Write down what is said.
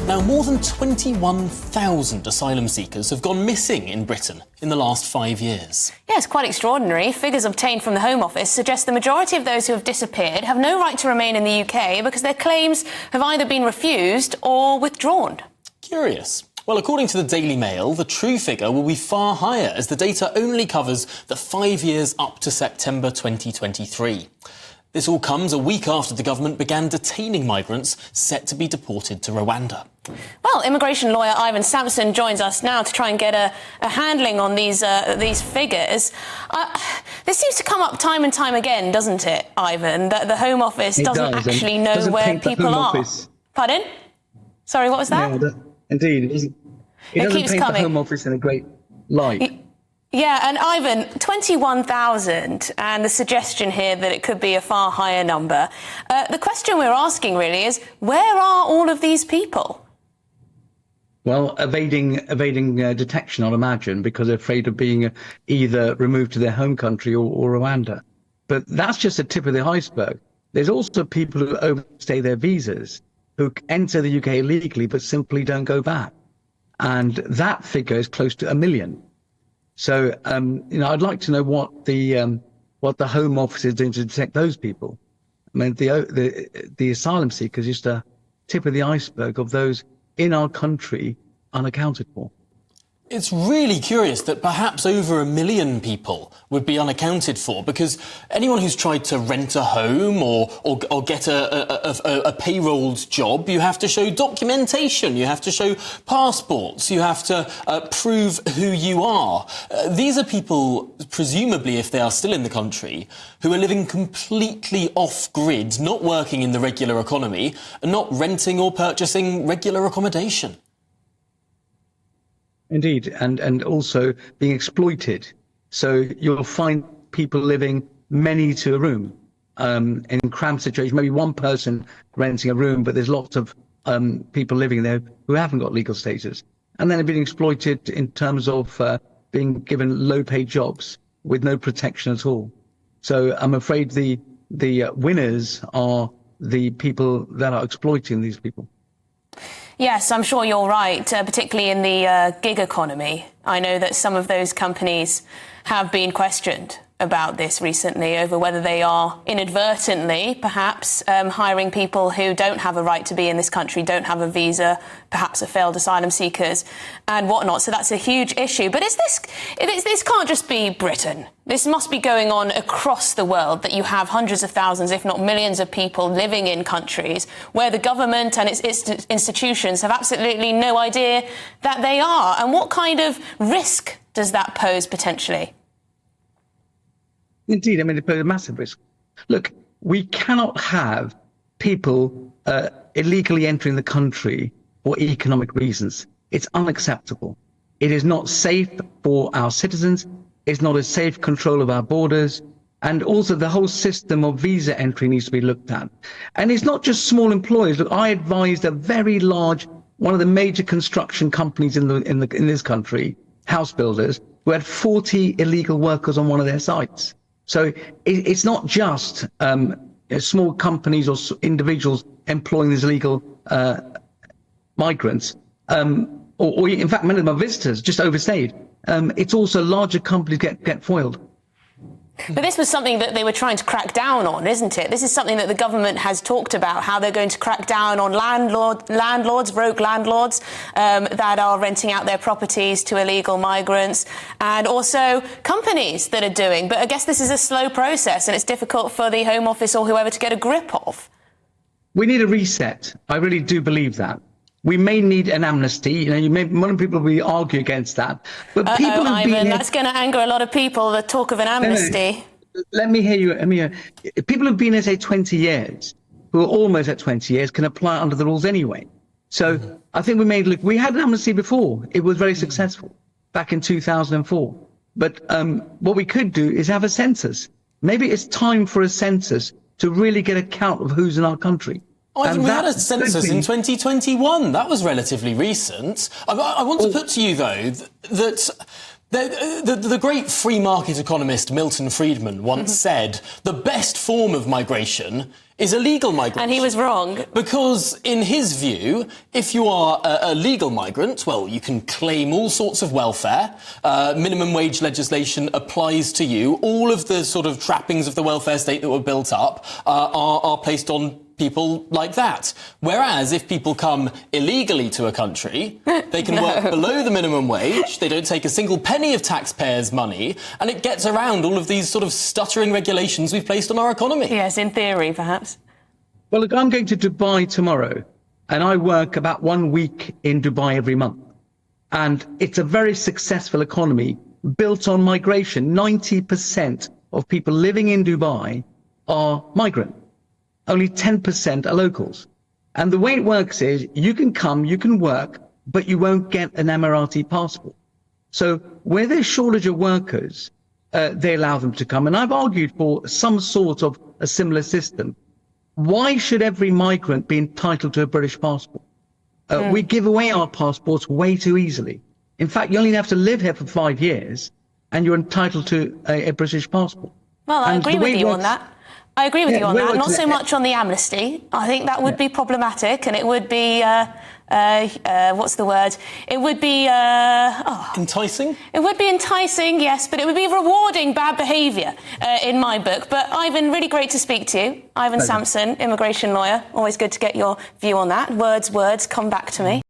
Now, more than 21,000 asylum seekers have gone missing in Britain in the last 5 years. Yes, quite extraordinary. Figures obtained from the Home Office suggest the majority of those who have disappeared have no right to remain in the UK because their claims have either been refused or withdrawn. Curious. Well, according to the Daily Mail, the true figure will be far higher as the data only covers the 5 years up to September 2023. This all comes a week after the government began detaining migrants set to be deported to Rwanda. Well, immigration lawyer Ivon Sampson joins us now to try and get a handling on these figures. This seems to come up time and time again, doesn't it, Ivan, that the Home Office doesn't actually know where people are? Pardon? Sorry, what was that? Yeah, indeed. It doesn't paint the Home Office in a great light. Yeah, and Ivan, 21,000, and the suggestion here that it could be a far higher number. The question we're asking really is, where are all of these people? Well, evading detection, I'd imagine, because they're afraid of being either removed to their home country or Rwanda. But that's just the tip of the iceberg. There's also people who overstay their visas, who enter the UK illegally but simply don't go back. And that figure is close to 1 million. So, I'd like to know what the Home Office is doing to detect those people. I mean, the asylum seekers is just a tip of the iceberg of those in our country unaccounted for. It's really curious that perhaps over 1 million people would be unaccounted for, because anyone who's tried to rent a home or get a payrolled job, you have to show documentation, you have to show passports, you have to prove who you are. These are people, presumably, if they are still in the country, who are living completely off-grid, not working in the regular economy, and not renting or purchasing regular accommodation. Indeed, and also being exploited. So you'll find people living many to a room in cramped situations, maybe one person renting a room, but there's lots of people living there who haven't got legal status. And then they're being exploited in terms of being given low-paid jobs with no protection at all. So I'm afraid the winners are the people that are exploiting these people. Yes, I'm sure you're right, particularly in the gig economy. I know that some of those companies have been questioned about this recently, over whether they are inadvertently, perhaps, hiring people who don't have a right to be in this country, don't have a visa, perhaps are failed asylum seekers and whatnot. So that's a huge issue. But this can't just be Britain. This must be going on across the world, that you have hundreds of thousands, if not millions of people living in countries where the government and its institutions have absolutely no idea that they are. And what kind of risk does that pose potentially? Indeed, I mean, it poses a massive risk. Look, we cannot have people illegally entering the country for economic reasons. It's unacceptable. It is not safe for our citizens. It's not a safe control of our borders. And also the whole system of visa entry needs to be looked at. And it's not just small employers. Look, I advised a very large, one of the major construction companies in this country, house builders, who had 40 illegal workers on one of their sites. So it's not just small companies or individuals employing these illegal migrants, or in fact, many of them are visitors, just overstayed. It's also larger companies get foiled. But this was something that they were trying to crack down on, isn't it? This is something that the government has talked about, how they're going to crack down on landlords, rogue landlords, that are renting out their properties to illegal migrants, and also companies that are doing. But I guess this is a slow process, and it's difficult for the Home Office or whoever to get a grip of. We need a reset. I really do believe that. We may need an amnesty. Many people will argue against that. But people have been here... That's going to anger a lot of people, the talk of an amnesty. No. Let me hear you. People who've been here, say, 20 years, who are almost at 20 years, can apply under the rules anyway. So I think we had an amnesty before. It was very successful back in 2004. But what we could do is have a census. Maybe it's time for a census to really get a count of who's in our country. Ivan, we had a census in 2021. That was relatively recent. I want to put to you, though, that the great free market economist Milton Friedman once said the best form of migration is illegal migration. And he was wrong. Because in his view, if you are a legal migrant, well, you can claim all sorts of welfare. Minimum wage legislation applies to you. All of the sort of trappings of the welfare state that were built up are placed on people like that. Whereas if people come illegally to a country, they can work below the minimum wage, they don't take a single penny of taxpayers' money, and it gets around all of these sort of stuttering regulations we've placed on our economy. Yes, in theory, perhaps. Well, look, I'm going to Dubai tomorrow, and I work about 1 week in Dubai every month. And it's a very successful economy built on migration. 90% of people living in Dubai are migrant. Only 10% are locals. And the way it works is you can come, you can work, but you won't get an Emirati passport. So where there's shortage of workers, they allow them to come. And I've argued for some sort of a similar system. Why should every migrant be entitled to a British passport? We give away our passports way too easily. In fact, you only have to live here for 5 years and you're entitled to a British passport. Well, I agree with you on that. I agree with you on that. Not so much on the amnesty. I think that would be problematic, and it would be, what's the word? It would be... enticing? It would be enticing, yes, but it would be rewarding bad behaviour in my book. But, Ivan, really great to speak to you. Ivon Sampson, immigration lawyer. Always good to get your view on that. Words, come back to me.